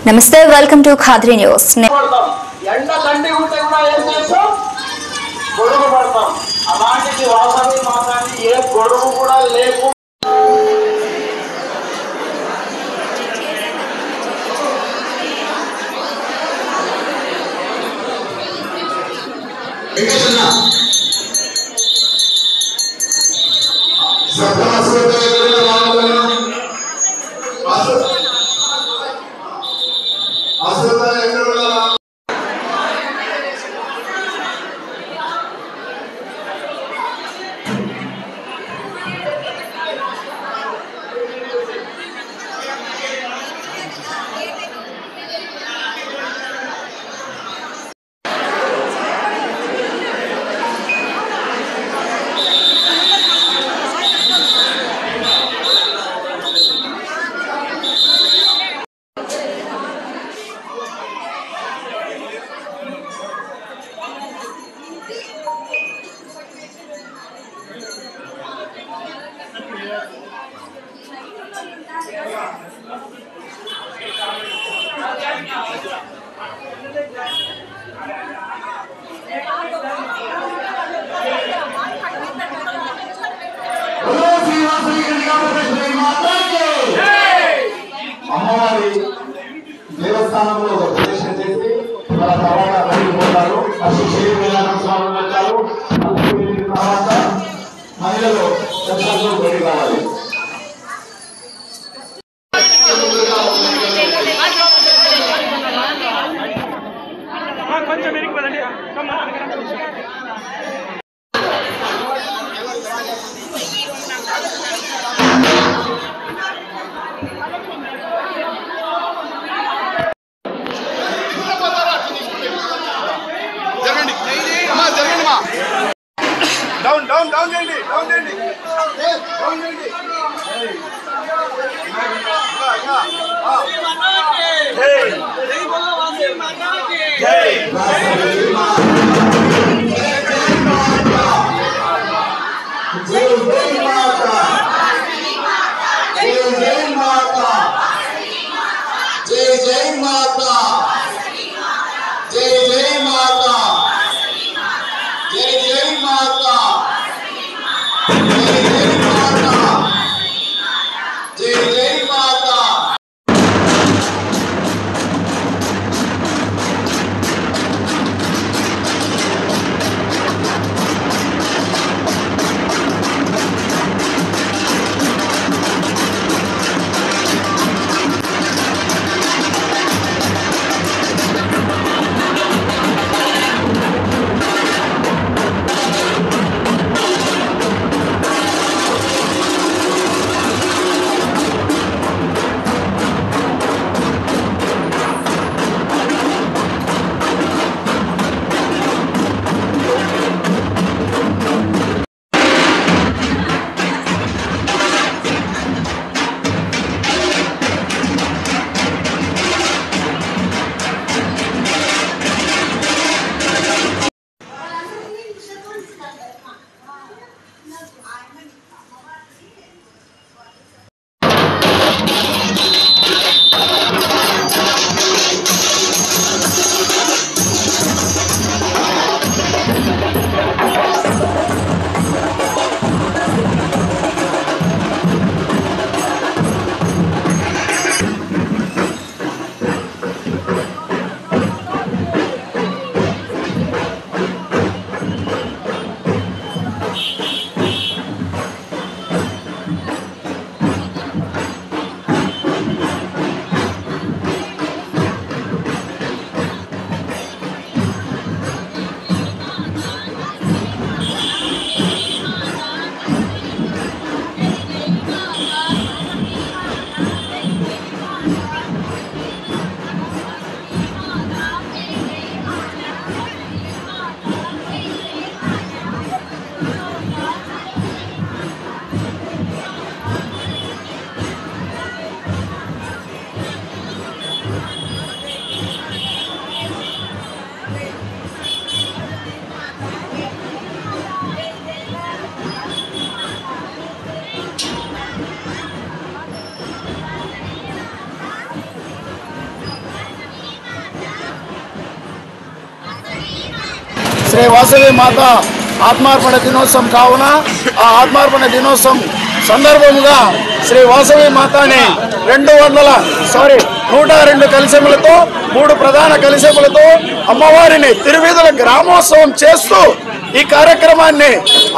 నమస్తే, welcome to Khadri news. ఎండ తండ్రి ఉంటే కూడా ఏం చేస్తాం, గొడుగు పడతాం. అలాంటిది వాసవి మాత్రాన్ని ఏ గొడుగు కూడా లేకు. అమ్మవారి దేవస్థానంలో ప్రదర్శన చేసి వాళ్ళ తర్వాత వెళ్ళిపోతారు. అసలు స్వామి వచ్చారు. తర్వాత మహిళలు దర్శనంలో బయట కావాలి. కొంచెం వెనక్కి పదండి. డౌన్ డౌన్ డౌన్ చేయండి, డౌన్ చేయండి, డౌన్ చేయండి. శ్రీ వాసవి మాత ఆత్మార్పణ దినోత్సవం కావున ఆ ఆత్మార్పణ దినోత్సవం సందర్భముగా శ్రీ వాసవి మాతని 102 కలశములతో 3 ప్రధాన కలశములతో అమ్మవారిని తిరువీధుల గ్రామోత్సవం చేస్తూ ఈ కార్యక్రమాన్ని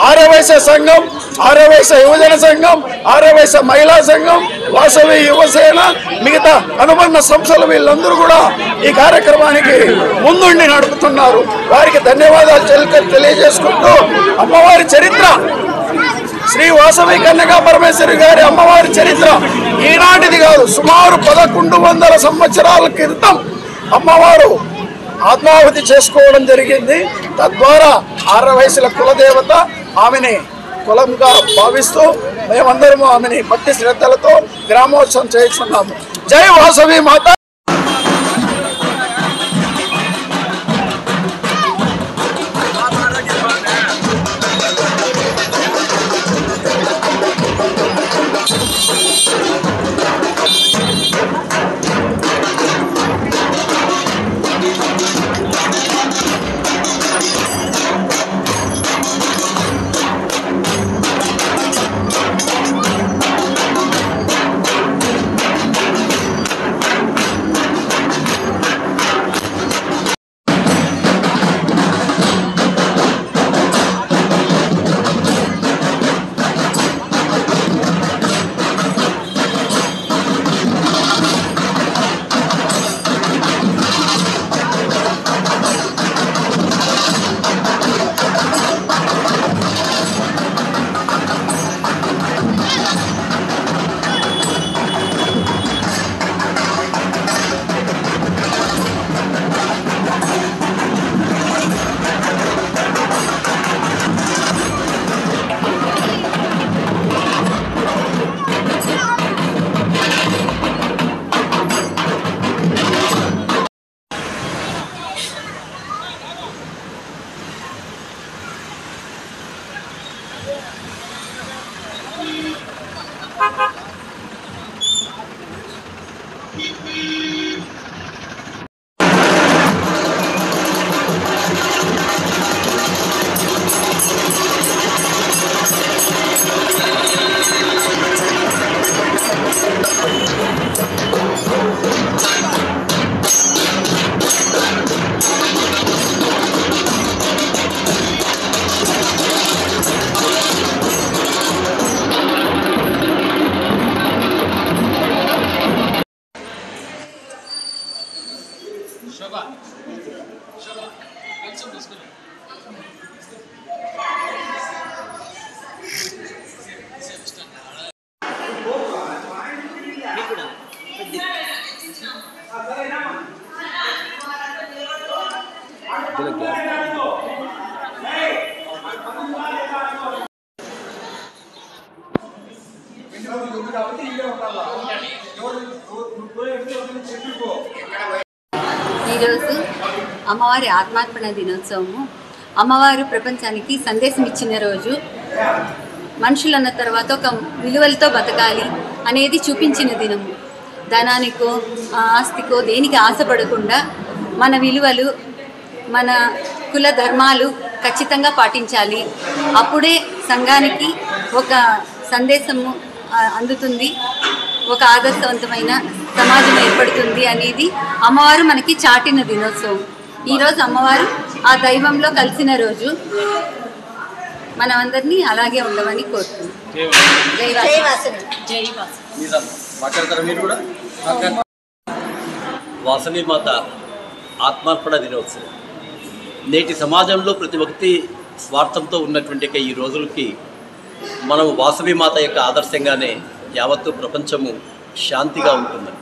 ఆర్యవైశ్య సంఘం, ఆర్యవైశ్య యువజన సంఘం, ఆర్యవైశ్య మహిళా సంఘం, వాసవి యువసేన, మిగతా అనుబంధ సంస్థలు వీళ్ళందరూ కూడా ఈ కార్యక్రమానికి ముందుండి నడుపుతున్నారు. వారికి ధన్యవాదాలు తెలియజేసుకుంటూ అమ్మవారి చరిత్ర, శ్రీ వాసవి కన్యకా పరమేశ్వరి గారి అమ్మవారి చరిత్ర ఈనాటిది కాదు, సుమారు 1100 సంవత్సరాల క్రితం అమ్మవారు ఆత్మాహుతి చేసుకోవడం జరిగింది. తద్వారా ఆర్యవైశ్యుల కులదేవత ఆమెని కులంగా భావిస్తూ మేమందరము ఆమెని భక్తి శ్రద్ధలతో గ్రామోత్సవం చేస్తున్నాము. జై వాసవి మాత. ఈరోజు అమ్మవారి ఆత్మార్పణ దినోత్సవము. అమ్మవారు ప్రపంచానికి సందేశం ఇచ్చిన రోజు. మనుషులన్న తర్వాత ఒక విలువలతో బతకాలి అనేది చూపించిన దినము. ధనానికో ఆస్తికో దేనికి ఆశపడకుండా మన విలువలు, మన కుల ధర్మాలు ఖచ్చితంగా పాటించాలి. అప్పుడే సంఘానికి ఒక సందేశము అందుతుంది, ఒక ఆదర్శవంతమైన సమాజం ఏర్పడుతుంది అనేది అమ్మవారు మనకి చాటిన దినోత్సవం. ఈరోజు అమ్మవారు ఆ దైవంలో కలిసిన రోజు. మనమందరినీ అలాగే ఉండమని కోరుతున్నాం. వాసవి మాత ఆత్మార్పణ దినోత్సవం. నేటి సమాజంలో ప్రతి ఒక్కటి స్వార్థంతో ఉన్నటువంటి ఈ రోజులకి మనం వాసవి మాత యొక్క ఆదర్శంగానే యావత్తు ప్రపంచము శాంతిగా ఉంటుందని.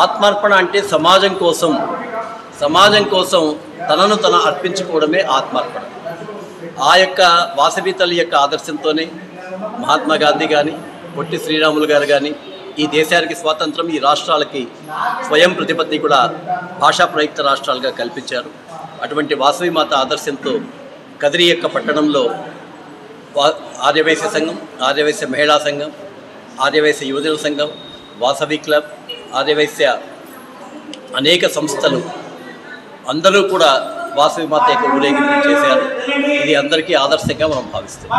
ఆత్మార్పణ అంటే సమాజం కోసం తనను తన అర్పించుకోవడమే ఆత్మార్పణ. ఆ యొక్క వాసవి తల్లి యొక్క ఆదర్శంతోనే మహాత్మా గాంధీ కానీ, పొట్టి శ్రీరాములు గారు కానీ ఈ దేశానికి స్వాతంత్రం, ఈ రాష్ట్రాలకి స్వయం ప్రతిపత్తి కూడా భాషా ప్రయుక్త రాష్ట్రాలుగా కల్పించారు. అటువంటి వాసవి మాత ఆదర్శంతో కదిరి యొక్క పట్టణంలో ఆర్యవైశ్య సంఘం, ఆర్యవైశ్య మహిళా సంఘం, ఆర్యవైశ్య యువజన సంఘం, వాసవి క్లబ్, ఆర్యవైశ్య అనేక సంస్థలు అందరూ కూడా వాసవి మాత యొక్క ఊరేగింపు చేశారు. ఇది అందరికీ ఆదర్శంగా మనం భావిస్తాం.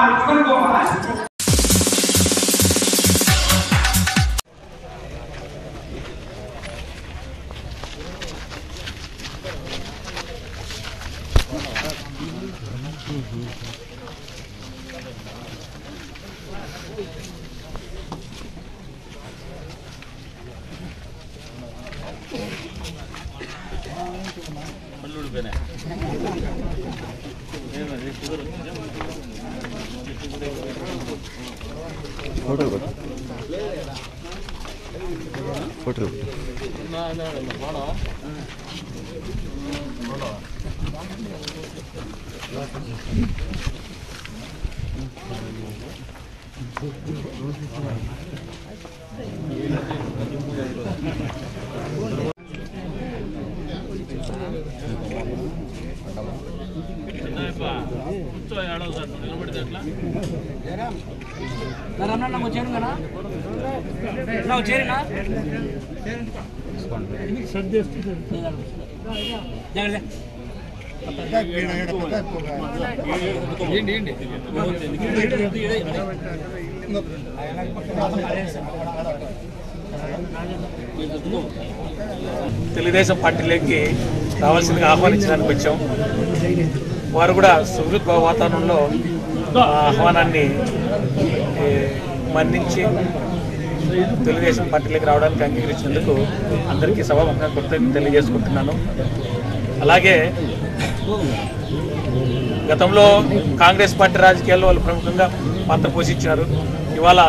తెలుగుదేశం పార్టీలోకి రావాల్సిందిగా ఆహ్వానించడానికి వచ్చాం. వారు కూడా సుహృద్ వాతావరణంలో ఆహ్వానాన్ని మన్నించి తెలుగుదేశం పార్టీలోకి రావడానికి అంగీకరించినందుకు అందరికీ సభాముఖంగా కృతజ్ఞతలు తెలియజేసుకుంటున్నాను. అలాగే గతంలో కాంగ్రెస్ పార్టీ రాజకీయాల్లో వాళ్ళు ప్రముఖంగా పాత్ర పోషించారు. ఇవాళ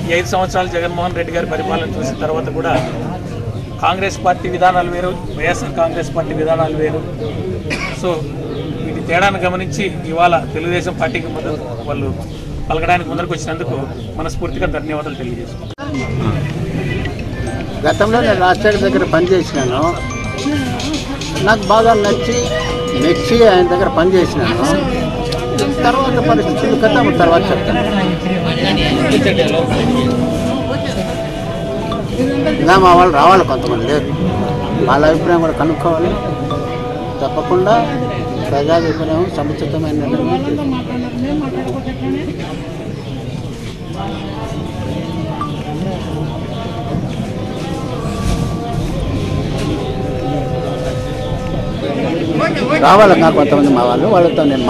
ఈ 5 సంవత్సరాలు జగన్మోహన్ రెడ్డి గారి పరిపాలన చూసిన తర్వాత కూడా కాంగ్రెస్ పార్టీ విధానాలు వేరు, వైఎస్ఆర్ కాంగ్రెస్ పార్టీ విధానాలు వేరు. సో వీటి తేడాను గమనించి ఇవాళ తెలుగుదేశం పార్టీకి వాళ్ళు పలకడానికి ముందరకు వచ్చినందుకు మనస్ఫూర్తిగా ధన్యవాదాలు తెలియజేస్తున్నాను. గతంలో నేను రాష్ట్రాల దగ్గర పనిచేసినాను. నాకు బాగా మెచ్చి ఆయన దగ్గర పనిచేసినాను. తర్వాత పరిస్థితులు కదా తర్వాత చెప్తాను. ఇంకా మా వాళ్ళు రావాలి, కొంతమంది లేరు. వాళ్ళ అభిప్రాయం కూడా కనుక్కోవాలి. తప్పకుండా ప్రజాభిప్రాయం సముచితమైన నిర్ణయం. రావాలి నాకు కొంతమంది మా వాళ్ళు, వాళ్ళతో నేను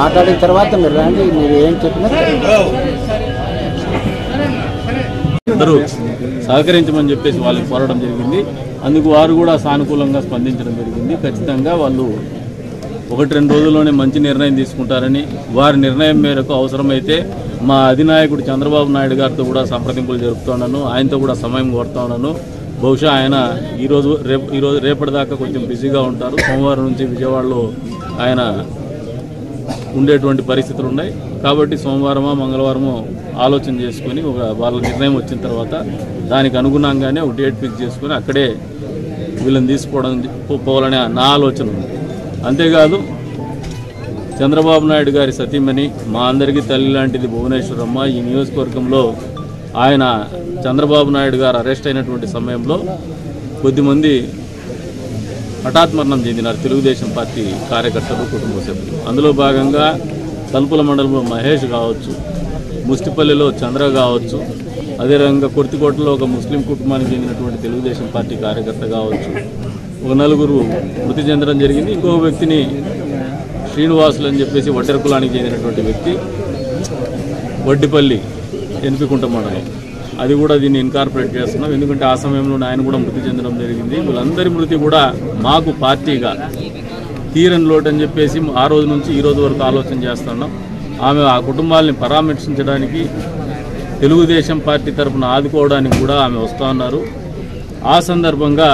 మాట్లాడిన తర్వాత మీరు రండి, మీరు ఏం చెప్పినా అందరూ సహకరించమని చెప్పేసి వాళ్ళకి కోరడం జరిగింది. అందుకు వారు కూడా సానుకూలంగా స్పందించడం జరిగింది. ఖచ్చితంగా వాళ్ళు 1-2 రోజుల్లోనే మంచి నిర్ణయం తీసుకుంటారని, వారి నిర్ణయం మేరకు అవసరమైతే మా అధినాయకుడు చంద్రబాబు నాయుడు గారితో కూడా సంప్రదింపులు జరుపుతున్నాను. ఆయనతో కూడా సమయం కోరుతున్నాను. బహుశా ఆయన రేపటిదాకా కొంచెం బిజీగా ఉంటారు. సోమవారం నుంచి విజయవాడలో ఆయన ఉండేటువంటి పరిస్థితులు ఉన్నాయి. కాబట్టి సోమవారమో మంగళవారమో ఆలోచన చేసుకుని వాళ్ళ నిర్ణయం వచ్చిన తర్వాత దానికి అనుగుణంగానే ఒక డేట్ ఫిక్స్ చేసుకుని అక్కడే వీళ్ళని తీసుకోవాలనే నా ఆలోచన ఉంది. అంతేకాదు చంద్రబాబు నాయుడు గారి సతీమణి, మా అందరికీ తల్లి లాంటిది భువనేశ్వరమ్మ, ఈ నియోజకవర్గంలో ఆయన చంద్రబాబు నాయుడు గారు అరెస్ట్ అయినటువంటి సమయంలో కొద్దిమంది హఠాత్మరణం చెందినారు తెలుగుదేశం పార్టీ కార్యకర్తలు, కుటుంబ సభ్యులు. అందులో భాగంగా తలుపుల మండలంలో మహేష్ కావచ్చు, ముస్టిపల్లిలో చంద్ర కావచ్చు, అదేవిధంగా కొర్తికోటలో ఒక ముస్లిం కుటుంబానికి చెందినటువంటి తెలుగుదేశం పార్టీ కార్యకర్త కావచ్చు, ఒక 4 మృతి చెందడం జరిగింది. ఇంకొక వ్యక్తిని శ్రీనివాసులు అని చెప్పేసి వడ్డెర కులానికి చెందినటువంటి వ్యక్తి వడ్డిపల్లి ఎన్పికుంట మండలం, అది కూడా దీన్ని ఇన్కార్పొరేట్ చేస్తున్నాం. ఎందుకంటే ఆ సమయంలో ఆయన కూడా మృతి చెందడం జరిగింది. వీళ్ళందరి మృతి కూడా మాకు పార్టీగా తీరని లోటు అని చెప్పేసి ఆ రోజు నుంచి ఈ రోజు వరకు ఆలోచన చేస్తున్నాం. ఆమె ఆ కుటుంబాలని పరామర్శించడానికి, తెలుగుదేశం పార్టీ తరఫున ఆదుకోవడానికి కూడా ఆమె వస్తూ ఉన్నారు. ఆ సందర్భంగా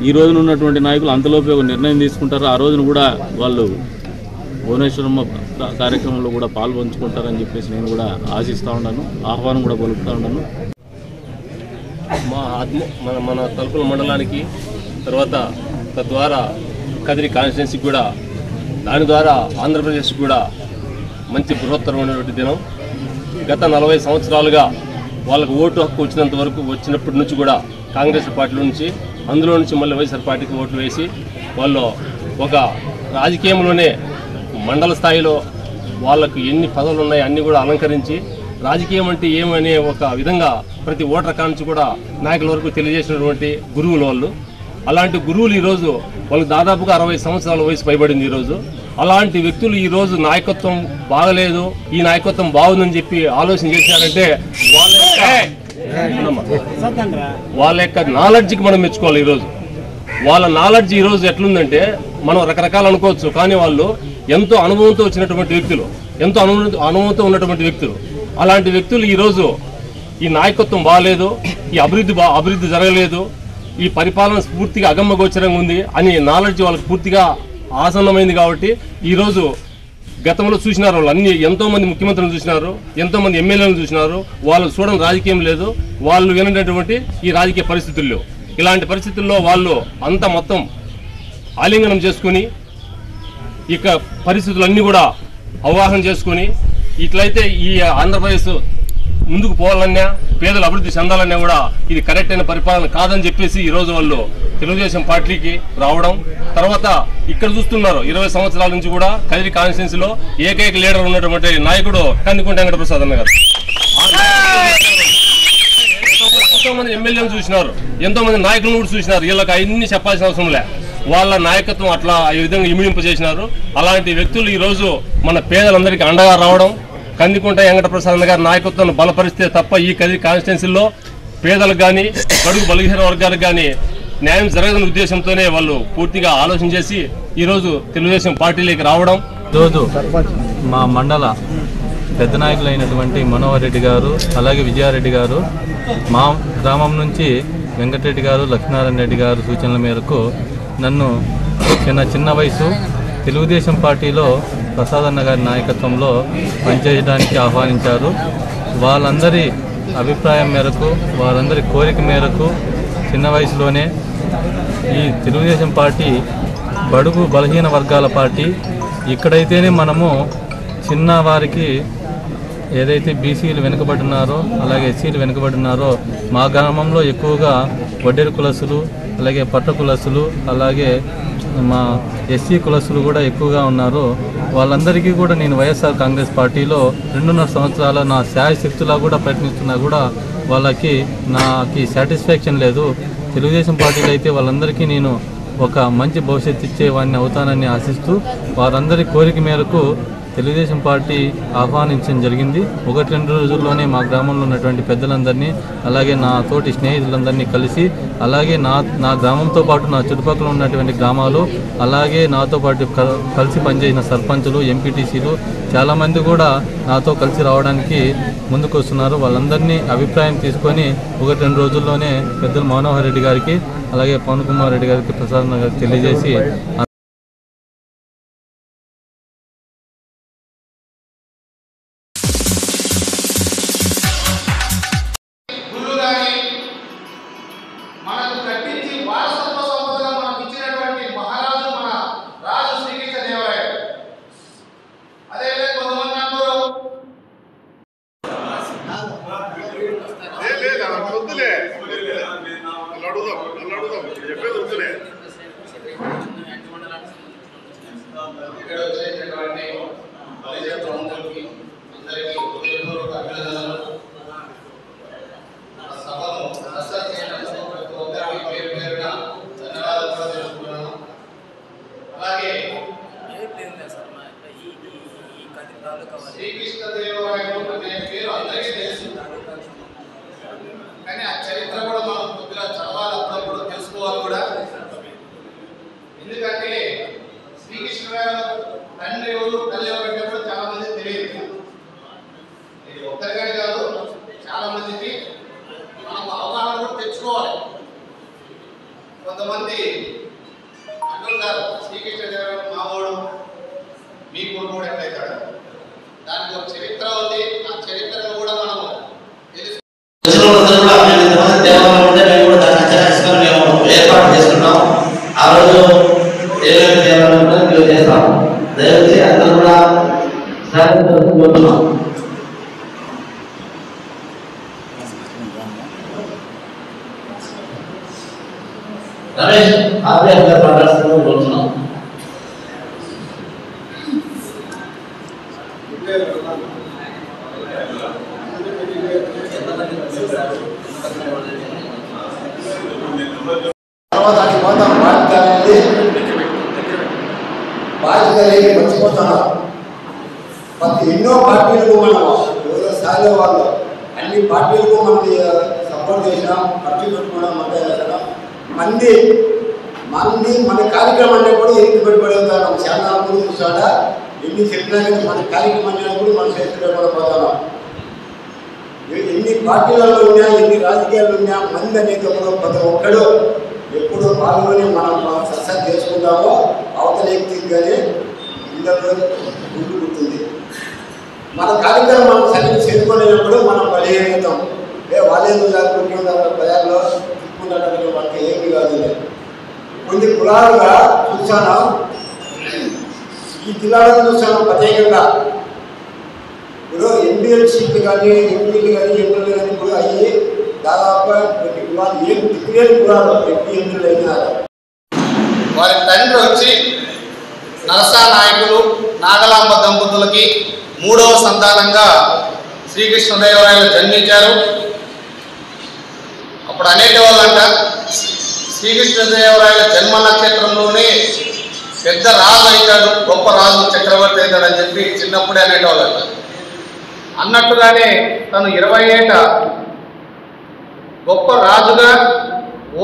ఈ రోజున ఉన్నటువంటి నాయకులు అంతలోపే ఒక నిర్ణయం తీసుకుంటారు. ఆ రోజున కూడా వాళ్ళు భువనేశ్వరమ్మ కార్యక్రమంలో కూడా పాల్పంచుకుంటారని చెప్పేసి నేను కూడా ఆశిస్తూ ఉన్నాను, ఆహ్వానం కూడా పలుకుతూ ఉన్నాను. మన తలుపుల మండలానికి తర్వాత తద్వారా కదిరి కాన్స్టిట్యున్సీకి కూడా, దాని ద్వారా ఆంధ్రప్రదేశ్కి కూడా మంచి బృహత్తరమైనటువంటి దినం. గత 40 సంవత్సరాలుగా వాళ్ళకు ఓటు హక్కు వచ్చినంత వరకు, వచ్చినప్పటి నుంచి కూడా కాంగ్రెస్ పార్టీలో నుంచి, అందులో నుంచి మళ్ళీ వైఎస్ఆర్ పార్టీకి ఓట్లు వేసి వాళ్ళు ఒక రాజకీయంలోనే మండల స్థాయిలో వాళ్ళకు ఎన్ని పదవులు ఉన్నాయో అన్నీ కూడా అలంకరించి రాజకీయం అంటే ఏమనే ఒక విధంగా ప్రతి ఓటర్ కాంచి కూడా నాయకుల వరకు తెలియజేసినటువంటి గురువులు వాళ్ళు. అలాంటి గురువులు ఈరోజు వాళ్ళకి దాదాపుగా 60 సంవత్సరాల వయసు పైబడింది. ఈరోజు అలాంటి వ్యక్తులు ఈరోజు నాయకత్వం బాగలేదు, ఈ నాయకత్వం బాగుందని చెప్పి ఆలోచన చేశారంటే వాళ్ళ యొక్క నాలెడ్జ్కి మనం మెచ్చుకోవాలి. ఈరోజు వాళ్ళ నాలెడ్జ్ ఈరోజు ఎట్లుందంటే మనం రకరకాలు అనుకోవచ్చు, కానీ వాళ్ళు ఎంతో అనుభవంతో వచ్చినటువంటి వ్యక్తులు, ఎంతో అనుభవంతో ఉన్నటువంటి వ్యక్తులు. అలాంటి వ్యక్తులు ఈరోజు ఈ నాయకత్వం బాగాలేదు, ఈ అభివృద్ధి జరగలేదు, ఈ పరిపాలన పూర్తిగా అగమ్య గోచరంగా ఉంది అని నాలెడ్జ్ వాళ్ళకి పూర్తిగా ఆసన్నమైంది. కాబట్టి ఈరోజు గతంలో చూసినారు వాళ్ళు అన్ని ఎంతోమంది ముఖ్యమంత్రులను చూసినారు, ఎంతోమంది ఎమ్మెల్యేలను చూసినారు, వాళ్ళు చూడడం రాజకీయం లేదు, వాళ్ళు వినటువంటి ఈ రాజకీయ పరిస్థితుల్లో. ఇలాంటి పరిస్థితుల్లో వాళ్ళు అంతా మొత్తం ఆలింగనం చేసుకుని ఇక పరిస్థితులన్నీ కూడా అవగాహన చేసుకుని ఇట్లయితే ఈ ఆంధ్రప్రదేశ్ ముందుకు పోవాలన్నా, పేదలు అభివృద్ధి చెందాలన్నా కూడా ఇది కరెక్ట్ అయిన పరిపాలన కాదని చెప్పేసి ఈరోజు వాళ్ళు తెలుగుదేశం పార్టీకి రావడం. తర్వాత ఇక్కడ చూస్తున్నారు 20 సంవత్సరాల నుంచి కూడా కదిరి కాన్స్టిట్యున్సీలో ఏకైక లీడర్ ఉన్నటువంటి నాయకుడు కందికుంట వెంకటప్రసాద్ అన్న గారు. ఎంతోమంది ఎమ్మెల్యేలు చూసినారు, ఎంతోమంది నాయకులను కూడా చూసినారు. వీళ్ళకి అన్ని చెప్పాల్సిన అవసరం లే, వాళ్ళ నాయకత్వం అట్లా ఈ విధంగా ఇమిడింపజేసినారు. అలాంటి వ్యక్తులు ఈరోజు మన పేదలందరికీ అండగా రావడం, కందికుంట వెంకటప్రసాద్ గారి నాయకత్వాన్ని బలపరిస్తే తప్ప ఈ కదిరి కాన్స్టిట్యున్సీలో పేదలకు కానీ బడుగు బలహీన వర్గాలకు కానీ న్యాయం జరగని ఉద్దేశంతోనే వాళ్ళు పూర్తిగా ఆలోచన చేసి ఈరోజు తెలుగుదేశం పార్టీలోకి రావడం. ఈరోజు మా మండల పెద్ద నాయకులైనటువంటి మనోహర్ రెడ్డి గారు, అలాగే విజయారెడ్డి గారు, మా గ్రామం నుంచి వెంకటరెడ్డి గారు, లక్ష్మీనారాయణ రెడ్డి గారు సూచనల మేరకు నన్ను చిన్న వయసు తెలుగుదేశం పార్టీలో ప్రసాద్ అన్న గారి నాయకత్వంలో పనిచేయడానికి ఆహ్వానించారు. వాళ్ళందరి అభిప్రాయం మేరకు, వారందరి కోరిక మేరకు చిన్న వయసులోనే ఈ తెలుగుదేశం పార్టీ బడుగు బలహీన వర్గాల పార్టీ. ఇక్కడైతేనే మనము చిన్న వారికి ఏదైతే బీసీలు వెనుకబడినారో అలాగే ఎస్సీలు వెనుకబడినారో మా గ్రామంలో ఎక్కువగా వడ్డేరు కులస్తులు, అలాగే పట్ట కులస్తులు, అలాగే మా ఎస్సీ కులస్తులు కూడా ఎక్కువగా ఉన్నారు. వాళ్ళందరికీ కూడా నేను వైఎస్ఆర్ కాంగ్రెస్ పార్టీలో 2.5 సంవత్సరాల నా శాయశక్తులా కూడా ప్రయత్నిస్తున్నా కూడా వాళ్ళకి నాకు సాటిస్ఫాక్షన్ లేదు. తెలుగుదేశం పార్టీలో అయితే వాళ్ళందరికీ నేను ఒక మంచి భవిష్యత్తు ఇచ్చేవాడిని అవుతానని ఆశిస్తూ వారందరి కోరిక మేరకు తెలుగుదేశం పార్టీ ఆహ్వానించడం జరిగింది. 1-2 రోజుల్లోనే మా గ్రామంలో ఉన్నటువంటి పెద్దలందరినీ, అలాగే నా తోటి స్నేహితులందరినీ కలిసి, అలాగే నా గ్రామంతో పాటు నా చుట్టుపక్కల ఉన్నటువంటి గ్రామాలు, అలాగే నాతో పాటు కలిసి పనిచేసిన సర్పంచులు, ఎంపీటీసీలు చాలామంది కూడా నాతో కలిసి రావడానికి ముందుకు వస్తున్నారు. వాళ్ళందరినీ అభిప్రాయం తీసుకొని 1-2 రోజుల్లోనే పెద్దలు మనోహర్ రెడ్డి గారికి, అలాగే పవన్ కుమార్ రెడ్డి గారికి, ప్రసాద్ గారికి తెలియజేసి కానీ ఆ చరిత్ర కూడా మనం కొద్దిగా చదవాలి, అప్పుడప్పుడు తెలుసుకోవాలి కూడా. ఎందుకంటే శ్రీకృష్ణ గారు తండ్రి ఎవరు, తల్లి ఎవరు అంటే కూడా చాలా మంది తెలియదు. ఇది ఒక్కరిగానే కాదు, చాలా మందికి మనం అవగాహన కూడా తెచ్చుకోవాలి. కొంతమంది అంటుంటారు శ్రీకృష్ణ దేవరాయలు మావాడు, మీ కొడుకు కూడా ఎట్లయితాడు. దానికి ఒక చరిత్ర ఉంది, ఆ చరిత్రను కూడా మనము తెలుసు. దేవాలయం ఉంటే మేము కూడా దాన్ని ఆచరించుకొని మేము ఏర్పాటు చేసుకున్నాం. ఆ రోజు ఏలూరు దేవాలయం కూడా మేము చేస్తాము. దయచేసి అందరూ కూడా కోరుతున్నాం. రమేష్ ఆపే మాట్లాడుతున్నాం కోరుతున్నాం. తర్వాత అది పోతాం బాధ్యత అనేది బాధ్యత అనేది మర్చిపోతున్నారు. ప్రతి ఎన్నో పార్టీలకు మనం ఎవరో సాగే వాళ్ళు అన్ని పార్టీలకు మనకి సపోర్ట్ చేసినాం, ఖర్చు పెట్టుకున్నాం, మంది మన కార్యక్రమం అంటే కూడా ఎన్ని పెట్టుబడి అవుతారు. చాలా కూడా చూసాడా ఎన్ని చెప్పినా కానీ మన కార్యక్రమం కూడా మన చేతిలో పోతున్నాం. ఎన్ని పార్టీలలో ఉన్నా, ఎన్ని రాజకీయాలు ఉన్నా, మంది అనేది ప్రతి ఒక్కడు ఎప్పుడు పాల్గొని మనం సక్సెస్ చేసుకుంటామో అవతల వ్యక్తికి కానీ ఇందరిలో గుర్తు గుర్తుంది. మన కార్యక్రమం మనం సరిగ్గా చేసుకునేటప్పుడు మనం బలహీనవుతాం. వాళ్ళేదో జాగ్రత్త ప్రజల్లో తిప్పుకుంటే వాళ్ళకి ఏమి కాదు. కొన్ని కులాలుగా చూసాను, ఈ జిల్లాలో చూసాను ప్రత్యేకంగా. ఇప్పుడు ఎన్డీఎల్సీలు కానీ ఎంపీలు కానీ ఎంపీలు కానీ ఇప్పుడు అయ్యి దాదాపుగా కొన్ని కులాలు ఏం దిక్కులేని కులాలు ఎంపీ ఎంపీలు అయినారు. వారి తండ్రి వచ్చి నరసా నాయకులు నాగలాంబ దంపతులకి 3వ సంతానంగా శ్రీకృష్ణదేవరాయలు జన్మించారు. అప్పుడు అనేటవాళ్ళంట శ్రీకృష్ణదేవరాయల జన్మ నక్షత్రంలోనే పెద్ద రాజు అవుతాడు, గొప్ప రాజు చక్రవర్తి అవుతాడు అని చెప్పి చిన్నప్పుడే అనేటవాళ్ళంట. అన్నట్టుగానే తను 20 ఏట గొప్ప రాజుగా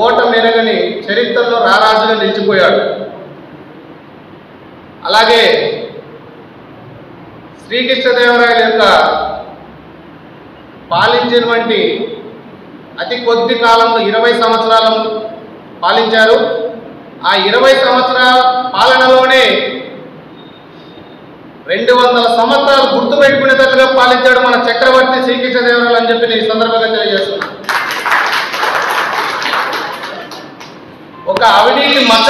ఓట మెరగని చరిత్రలో రారాజుగా నిలిచిపోయాడు. అలాగే శ్రీకృష్ణదేవరాయల యొక్క పాలించినటువంటి అతి కొద్ది కాలంలో 20 సంవత్సరాలు పాలించారు. ఆ 20 సంవత్సరాల పాలనలోనే 200 సంవత్సరాలు గుర్తుపెట్టుకునేటట్లుగా పాలించాడు మన చక్రవర్తి శ్రీకృష్ణదేవరాయలు అని చెప్పి నేను ఈ సందర్భంగా తెలియజేస్తున్నాను. ఒక అవినీతి మచ్చ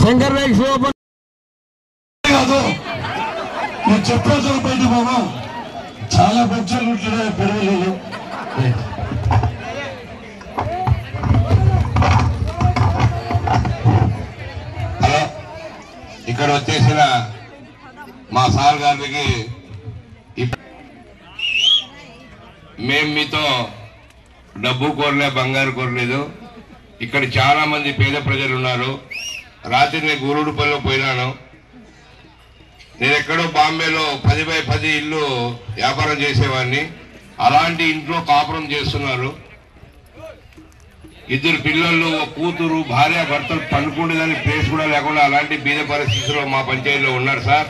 శంకర్ నాయక్ శివపన్ కాదు నేను చెప్పేది బయట బాబు చాలా బొచ్చలు ఉంటున్నాయి పెరుగులు. హలో, ఇక్కడ వచ్చేసిన మా సార్ గారికి మేము మీతో డబ్బు కోరలే, బంగారు కోరలేదు. ఇక్కడ చాలా మంది పేద ప్రజలు ఉన్నారు. రాత్రి నేను గురుడుపల్లిలో పోయినాను. నేను ఎక్కడో బాంబేలో 10x10 ఇల్లు వ్యాపారం చేసేవాడిని. అలాంటి ఇంట్లో కాపురం చేస్తున్నారు. 2 పిల్లలు, కూతురు, భార్య, భర్తలు పండుకునేదానికి ప్లేస్ కూడా లేకుండా అలాంటి బీద పరిస్థితుల్లో మా పంచాయతీలో ఉన్నారు సార్.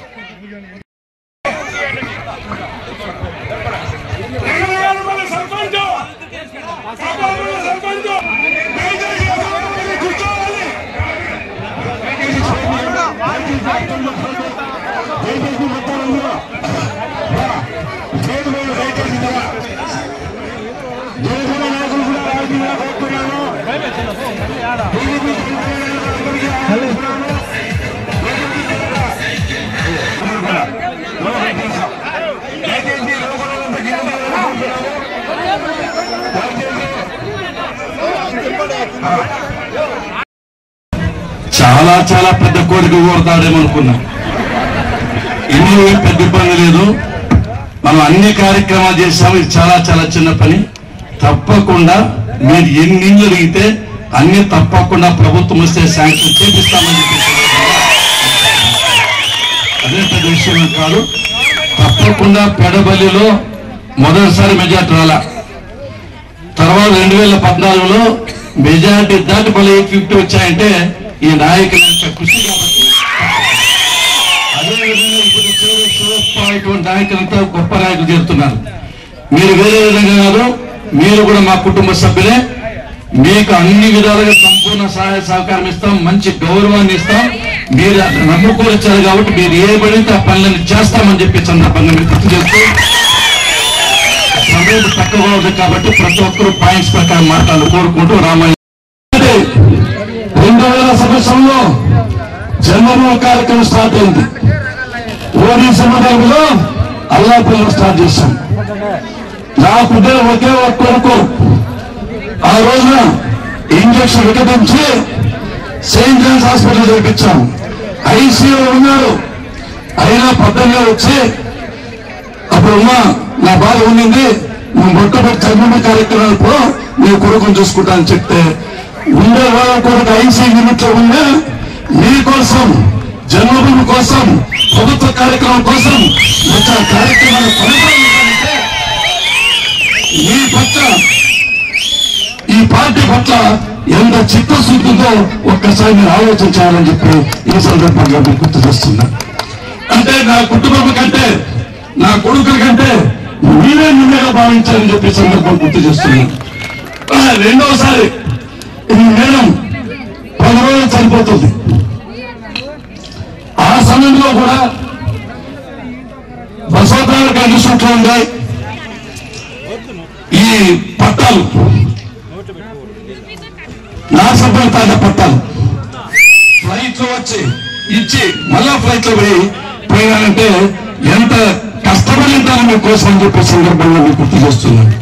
చాలా చాలా పెద్ద కోరిక కోరుతాడేమనుకున్నా. ఇందులో పెద్ద ఇబ్బంది లేదు. మనం అన్ని కార్యక్రమాలు చేసాము. ఇది చాలా చాలా చిన్న పని. తప్పకుండా మీరు ఎన్ని ఇళ్ళు అడిగితే అన్ని తప్పకుండా ప్రభుత్వం వస్తే శాంక్షన్ చేపిస్తామని చెప్పేసి అదే పెద్ద విషయం కాదు. తప్పకుండా పెడబల్లిలో మొదటిసారి మెజార్టీ రాలా, తర్వాత 2014లో మెజార్టీ దాటి మళ్ళీ 850 వచ్చాయంటే ఈ నాయకుల కృషి. కాబట్టి అదేవిధంగా ఇప్పుడు నాయకులంతా గొప్ప నాయకులు చేరుతున్నారు. మీరు వేరే విధంగా కాదు, మీరు కూడా మా కుటుంబ సభ్యులే. మీకు అన్ని విధాలుగా సంపూర్ణ సహాయ సహకారం ఇస్తాం, మంచి గౌరవాన్ని ఇస్తాం. మీరు నమ్ముకోవచ్చారు కాబట్టి మీరు ఏ పడితే ఆ పనులను చేస్తామని చెప్పి సందర్భంగా మీరు గుర్తు చేస్తూ, సమయం తక్కువగా ఉంది కాబట్టి ప్రతి ఒక్కరూ పాయింట్స్ ప్రకారం మాట్లాడాలి కోరుకుంటూ రామయ్య 2000 సంవత్సరంలో జన్మభూమి కార్యక్రమం స్టార్ట్ అయింది. ఓడిసి మండలంలో అల్లాపల్లిలో స్టార్ట్ చేశాం. నాకు ఒకే ఒక కొడుకు. ఆ రోజున ఇంజక్షన్ వికటించి సెయింట్ జాన్స్ హాస్పిటల్ చేర్పించాం. ఐసీయూ ఉన్నాడు. అయినా 18 వచ్చి అప్పుడు నా బాధ ఉండింది, నువ్వు మొట్టమొదటి జన్మభూమి కార్యక్రమాలప్పుడు నీ కొడుకుని చూసుకుంటానని చెప్తే ఉండే వాళ్ళ కొడుకు ఐసీ యూనిట్ లో ఉండే మీకోసం జన్మభూమి కోసం ప్రభుత్వ కార్యక్రమం కోసం వచ్చే కార్యక్రమాలు కొనసాగించాలంటే ఈ పట్ల ఈ పార్టీ పట్ల ఎంత చిత్తశుద్ధితో ఒక్కసారి మీరు ఆలోచన చేయాలని చెప్పి ఈ సందర్భంగా మీకు గుర్తు చేస్తున్నా. అంటే నా కుటుంబం కంటే నా కొడుకుల కంటే మీరే నిన్నగా భావించాలని చెప్పి సందర్భం గుర్తు చేస్తున్నా. రెండవసారి ఈ మేడం 10 రోజులు చనిపోతుంది. ఆ సమయంలో కూడా బసవతారక ఇన్స్టిట్యూట్ లో ఉంది ఈ పట్టాలు, నా సభ్యుల తాజా పట్టాలు ఫ్లైట్ లో వచ్చి ఇచ్చి మళ్ళా ఫ్లైట్ లో పోయినానంటే ఎంత కష్టపడి ఉంటాను మీకోసం అని చెప్పే సందర్భంగా మీకు గుర్తు చేస్తున్నాను.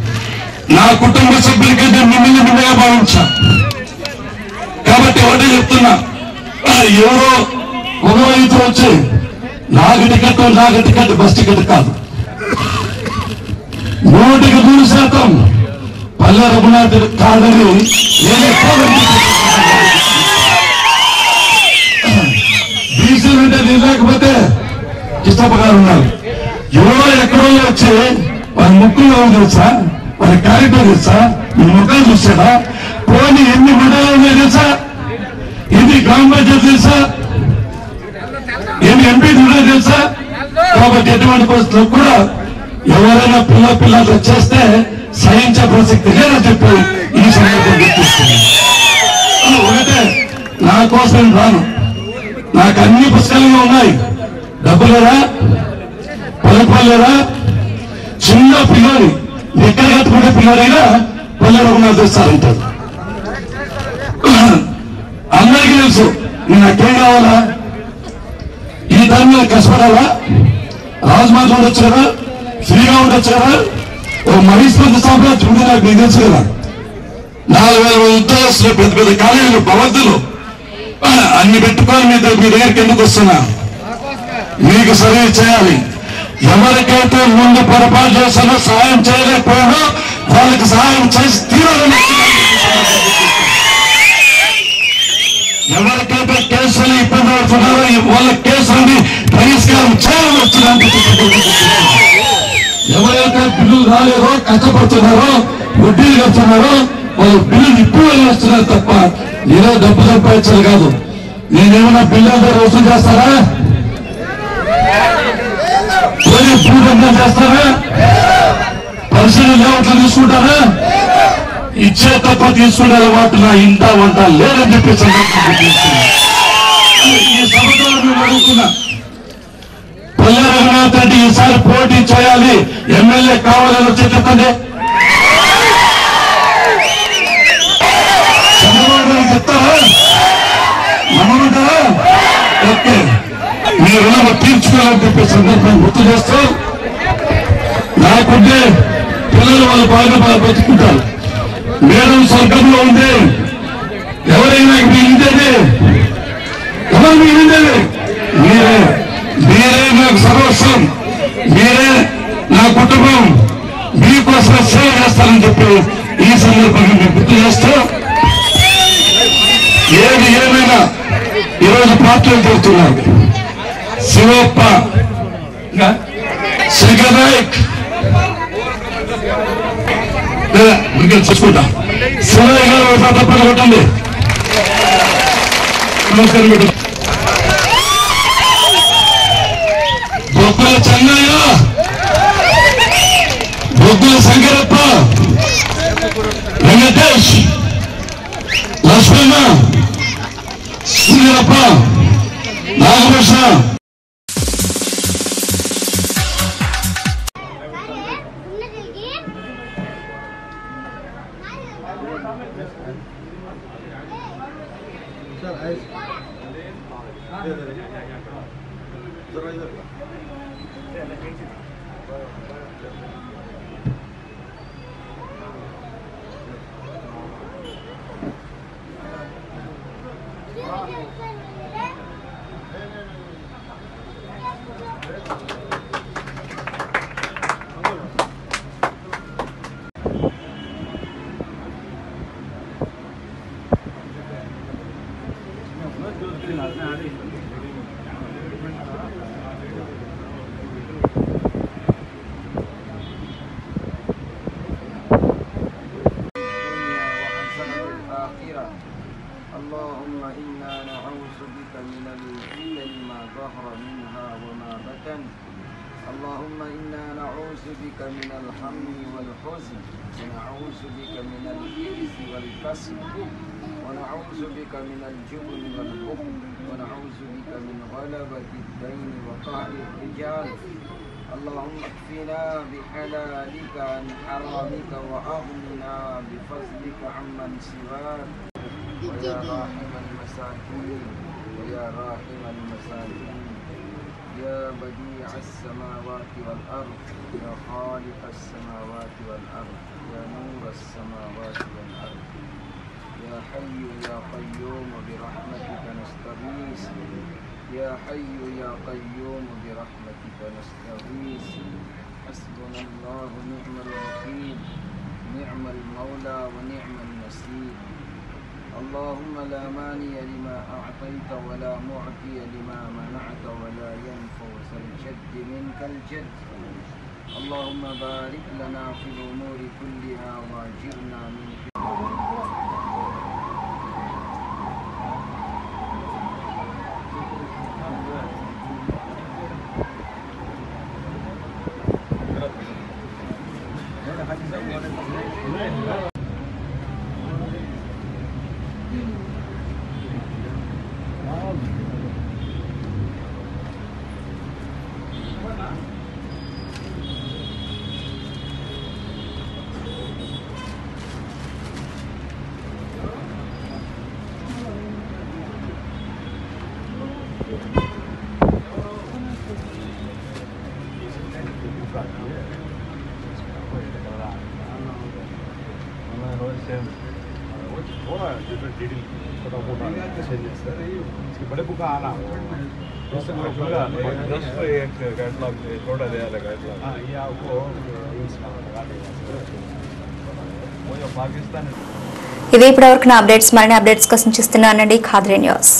నా కుటుంబ సభ్యులకంటే మిమ్మల్ని ముందుగా భావించా కాబట్టి ఒకటే చెప్తున్నా, ఎవరో ఒక వైపు వచ్చి నాకు టికెట్ బస్ టికెట్ కాదు. 100% పల్లె రఘునాథ్ కాదని బీసీలు అంటే నేను లేకపోతే కిష్టప్ప గారు ఉన్నారు. ఎవరో ఎక్కడో వచ్చి వారి ముక్కులో తెలుసా, వారి క్యారెక్టర్ తెలుసా, మీ ముఖాలు చూసాడా, పోనీ ఎన్ని మండలాలు తెలుసా, ఎన్ని గ్రామ పంచాయతీ తెలుసా, ఎన్ని ఎంపీ తెలుసా. కాబట్టి ఎటువంటి పరిస్థితుల్లో కూడా ఎవరైనా పిల్లలతో చేస్తే సహించే ప్రసక్తి లేదని చెప్పి ఈ సందర్భం గుర్తిస్తున్నాను. ఒకటే, నా కోసం రాను, నాకు అన్ని పుస్తకాలుగా ఉన్నాయి, డబ్బు లేదా, పొలపలేదా, చిన్న పిల్లోని ఎక్కడ కట్టుకుంటే పిల్లోడైనా పల్లె రఘునాథ్ తెస్తారంటారు. అందరికీ తెలుసు నాకేం కావాలా, ఈ దాని మీద కష్టపడాలా, రాజమాత ఉండొచ్చు కదా, ఫ్రీగా ఉండొచ్చు కదా, ఓ మహేశ్వర సామ్రాజ్యం ఉంది నాకు మీకు తెలుసు కదా, 4000 ఉద్యోగస్తులు, పెద్ద పెద్ద కాలేజీలు, భవంతులు అన్ని పెట్టుకొని మీ దగ్గరికి ఎందుకు వస్తున్నా, మీకు సర్వీస్ చేయాలి. ఎవరికైతే ముందు పొరపాటు చేస్తానో సహాయం చేయలేకపోయానో వాళ్ళకి సహాయం చేసి తీరాలని, ఎవరికైతే కేసులు ఇబ్బంది పడుతున్నారో వాళ్ళ కేసులని పరిష్కారం చేయాలని వస్తున్నాను. ఎవరైతే బిల్లులు రాలేదో కష్టపడుతున్నారో వడ్డీలు కడుతున్నారో వాళ్ళు బిల్లులు ఇప్పుడు వస్తున్నారు తప్ప నేనే డబ్బు సంపాదించాలి కాదు. నేనేమన్నా బిల్లు అందరూ వసూలు చేస్తారా, పోలీస్ భూదండం చేస్తారా, పరిశీలన లేవట్లు తీసుకుంటారా, ఇచ్చే తప్ప తీసుకునే అలవాటు నా ఇంట వంట లేదని చెప్పి ఈ సభలో మేము అడుగుతున్నా, పల్లె రఘునాథ్ రెడ్డి ఈసారి పోటీ చేయాలి, ఎమ్మెల్యే కావాలని వచ్చి చెప్పండి. చంద్రబాబు చెప్తారా, నమ్మమంటారా? ఓకే, మీ రుణం తీర్చుకోవాలని చెప్పే సందర్భం గుర్తు చేస్తూ, నాకుంటే పిల్లలు వాళ్ళు బాగా బతుకుంటారు. మేడం స్వర్గంలో ఉంది, ఎవరైనా మీ ఇంటేది, ఎవరు మీ ఇంటేది మీరే. మీ మీరే నాకు సర్వస్వం, మీరే నా కుటుంబం, మీకోసం సేవ చేస్తానని చెప్పి ఈ సందర్భంగా మీకు గుర్తు చేస్తూ, ఏది ఏమైనా ఈరోజు పార్టీలు చెబుతున్నారు. శివప్ప, శంకర్ నాయక్ చూసుకుంటా, శివయ్య గారు తప్పని కొట్టండి. నమస్కారం పెట్టండి. బొగ్గల చెన్నయ్య, బొగ్గల శంకరప్ప, వెంకటేష్, లక్ష్మణ, శ్రీరప్ప, నాగభూషణ. اللهم إنا نعوذ بك من الفتن ما ظهر منها وما بطن. اللهم إنا نعوذ بك من الهم والحزن، ونعوذ بك من اليأس والكسل، ونعوذ بك من الجبن والبخل، ونعوذ بك من غلبة الدين وقهر الرجال. اللهم اكفنا بحلالك عن حرامك وأغننا بفضلك عمن سواك. ويا راحم المساكين، ويا راحم المساكين، يا بديع السماوات والأرض، يا خالق السماوات والأرض، يا نور السماوات والأرض، يا حي يا قيوم برحمتك نستغيث، يا حي يا قيوم برحمتك نستغيث. حسبنا الله ونعم الوكيل، نعم المولى ونعم النصير. اللهم لا مانع لما أعطيت ولا معطي لما منعت ولا ينفع ذا الجد منك الجد. اللهم بارك لنا في الأمور كلها وأجرنا من बड़े बुक आना एक कैटलॉग थोड़ा दे कैटलॉग ये आपको ఇది ఇప్పటివరకు నా అప్డేట్స్. మరిన్ని అప్డేట్స్ కోసం చూస్తున్నానండి ఖాద్రి న్యూస్.